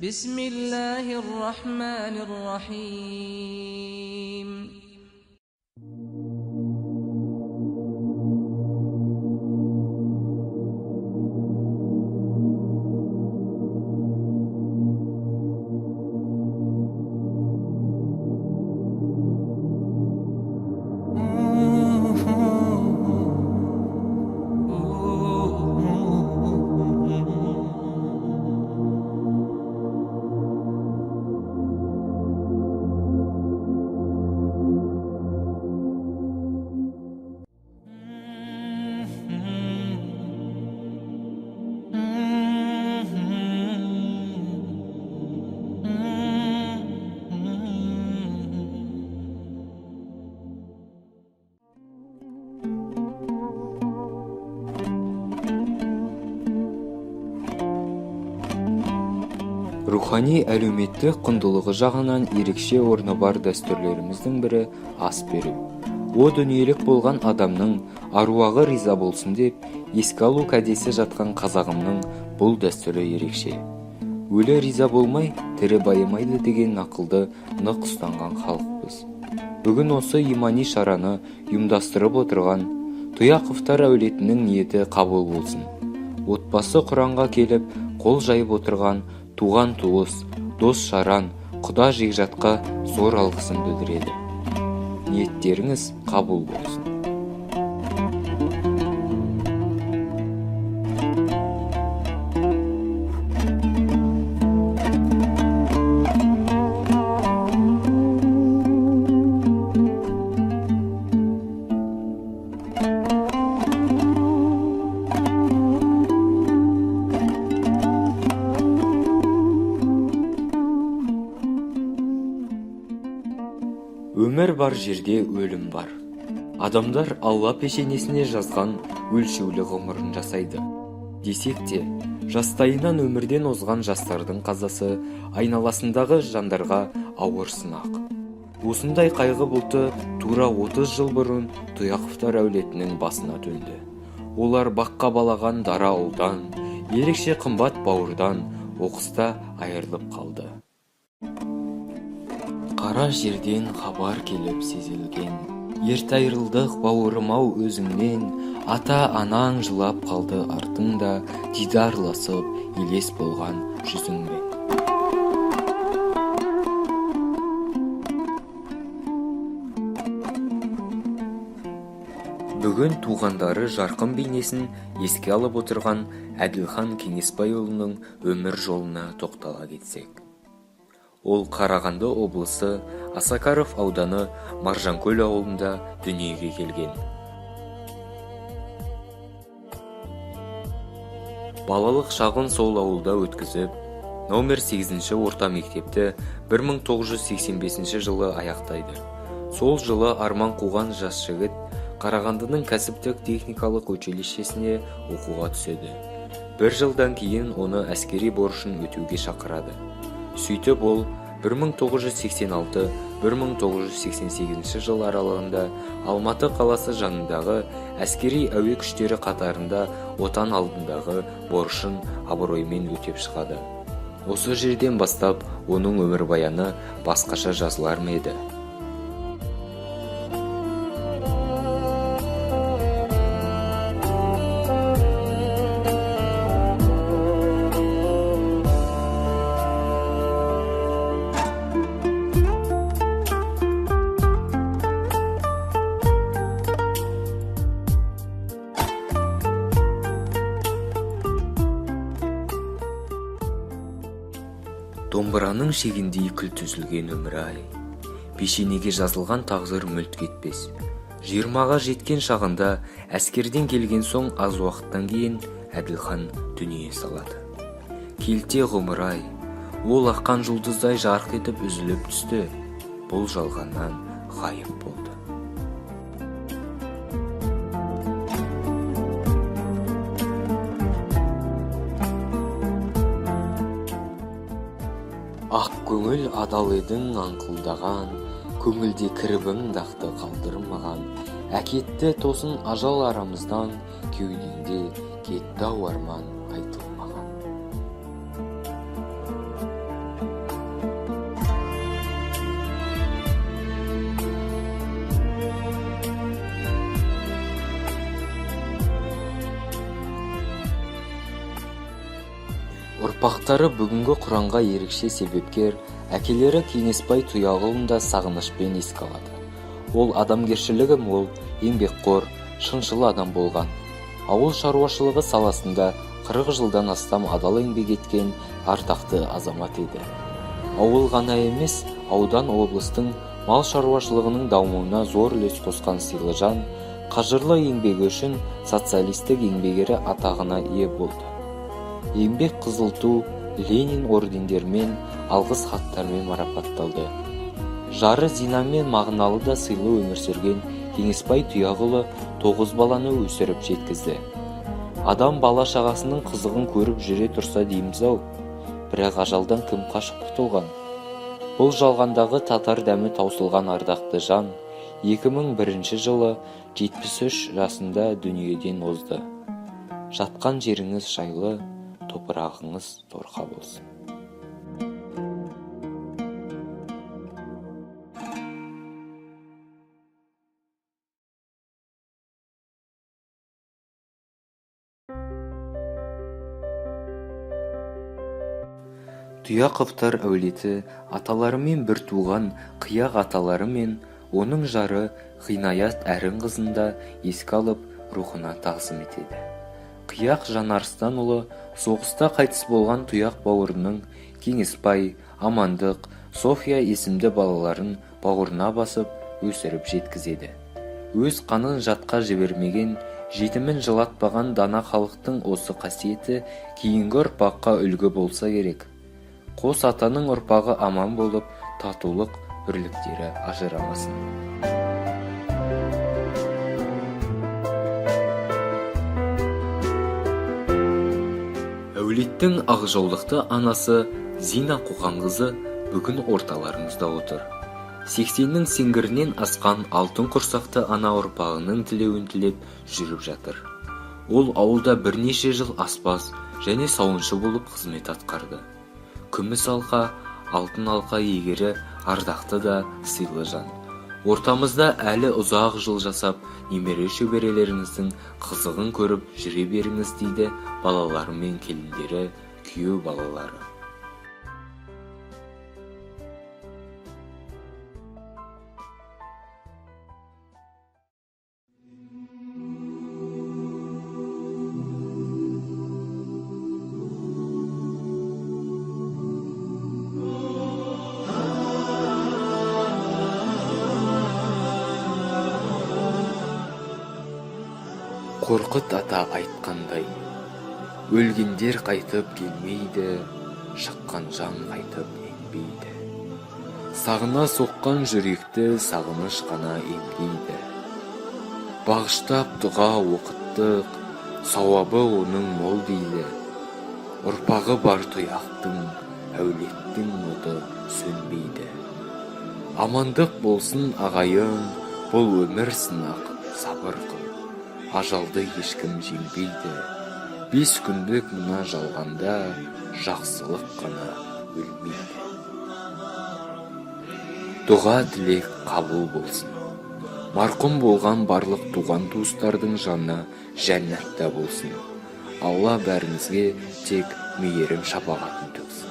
بسم الله الرحمن الرحيم Рухани әлеуметтік құндылығы жағынан ерекше орны бар дәстүрлеріміздің бірі ас беру. О дүниелік болған адамның аруағы риза болсын деп еске алу кәдесі жатқан қазағымның бұл дәстүрі ерекше. Өлі риза болмай, тірі байымайды деген нақылды нық ұстанған халықпыз. Бүгін осы имани шараны ұйымдастырып отырған Тұяқовтар әулетінің ниеті қабыл болсын. Отбасы Құранға келіп, қол жайып отырған туған туыс, дос шаран, құда жекжатқа зор алғысын білдіреді. Ниеттеріңіз қабыл болсын. Өмір бар жерде өлім бар. Адамдар Алла пешенесіне жазған өлшеулі ғұмырын жасайды. Десек те, жастайынан өмірден озған жастардың қазасы айналасындағы жандарға ауыр сынақ. Осындай қайғы бұлты тура 30 жыл бұрын Тұяқовтар әулетінің басына төнді. Олар баққа балаған дара ауылдан, ерекше қымбат бауырдан оқыста айырылып қалды. Қара жерден хабар келіп сезілген, ерте айырылдық бауырым-ау өзіңнен, ата-анаң жылап қалды артыңда, дидарласып елес болған жүзіңмен. Бүгін туғандары жарқын бейнесін еске алып отырған Әділхан Кеңесбайұлының өмір жолына тоқтала кетсек. Ол Қарағанды облысы Осакаров ауданы Маржанкөл ауылында дүниеге келген. Балалық шағын сол ауылда өткізіп, номер 8-ші орта мектепті 1985 жылы аяқтайды. Сол жылы арман қуған жас жігіт Қарағандының кәсіптік техникалық училищесіне оқуға түседі. Бір жылдан кейін оны әскери борышын өтеуге шақырады. Сөйтіп ол 1986-1988 жыл аралығында Алматы қаласы жанындағы әскери әуе күштері қатарында отан алдындағы борышын абыроймен өтеп шығады. Осы жерден бастап оның өмірбаяны басқаша жазылар ма еді? Домбыраның шегіндей күл түзілген өмір-ай, пешенеге жазылған тағдыр мүлт кетпес. 20-ға жеткен шағында әскерден келген соң аз уақыттан кейін Әділхан дүние салады. Келте ғұмыр-ай, ол аққан жұлдыздай жарқ етіп үзіліп түсті, бұл жалғаннан ғайып болды. Ақ көңіл адал едің аңқылдаған, көңілде кірбің дақты қалдырмаған, әкетті тосын ажал арамыздан, кеудеңде кетті ау арман айтылмаған. Ұрпақтары бүгінгі Құранға ерекше себепкер, әкелері Кеңесбай Тұяғұлын да сағынышпен еске алады. Ол адамгершілігі мол, еңбекқор, шыншыл адам болған. Ауыл шаруашылығы саласында 40 жылдан астам адал еңбек еткен ардақты азамат еді. Ауыл ғана емес, аудан облыстың мал шаруашылығының дамуына зор үлес қосқан сыйлы жан, қажырлы еңбегі үшін социалистік еңбек ері атағына ие болды. Еңбек қызыл ту, Ленин ордендермен, алғыс хаттармен марапатталды. Жары Зинамен мағыналы да сыйлы өмір сүрген Кеңесбай Тұяғұлы 9 баланы өсіріп жеткізді. Адам бала шағасының қызығын көріп жүре тұрса дейміз-ау, бірақ ажалдан кім қашып құтылған? Бұл жалғандағы татар дәмі таусылған ардақты жан 2001 жылы 73 жасында дүниеден озды. Жатқан жеріңіз жайлы, топырағыңыз торқа болсын. Тұяқовтар әулеті аталарымен бір туған Қияқ аталары мен оның жары Ғинаят Әрін қызында еске алып, рухына тағзым етеді. Қияқ Жанарстанұлы соғыста қайтыс болған Тұяқ бауырының Кеңесбай, Амандық, София есімді балаларын бауырына басып өсіріп жеткізеді. Өз қанын жатқа жібермеген, жетімін жылатпаған дана халықтың осы қасиеті кейінгі ұрпаққа үлгі болса керек. Қос атаның ұрпағы аман болып, татулық бірліктері ажырамасын. Әулеттің ақжаулықты анасы Зина Қоқанқызы бүгін орталарымызда отыр. 80-нің сеңгірінен асқан алтын құрсақты ана ұрпағының тілеуін тілеп жүріп жатыр. Ол ауылда бірнеше жыл аспаз және сауыншы болып қызмет атқарды. Күміс алқа, алтын алқа егері ардақты да сыйлы жан. Ортамызда әлі ұзақ жыл жасап, немере шөберелеріңіздің қызығын көріп жүре беріңіз дейді балалары мен келіндері, күйеу балалары. Қорқыт ата айтқандай, өлгендер қайтып келмейді, шыққан жан қайтып енбейді. Сағына соққан жүректі сағыныш қана емдейді. Бағыштап дұға оқыттық, сауабы оның мол дейді. Ұрпағы бар Тұяқтың, әулеттің оты сөнбейді. Амандық болсын ағайын, бұл өмір сынақ, сабыр қыл. Ажалды ешкім жеңбейді. 5 күндік мына жалғанда жақсылық қана өлмейді. Дұға тілек қабыл болсын. Марқұм болған барлық туған туыстардың жанына жәннатта болсын. Алла бәріңізге тек мейірім шапағатын төксін.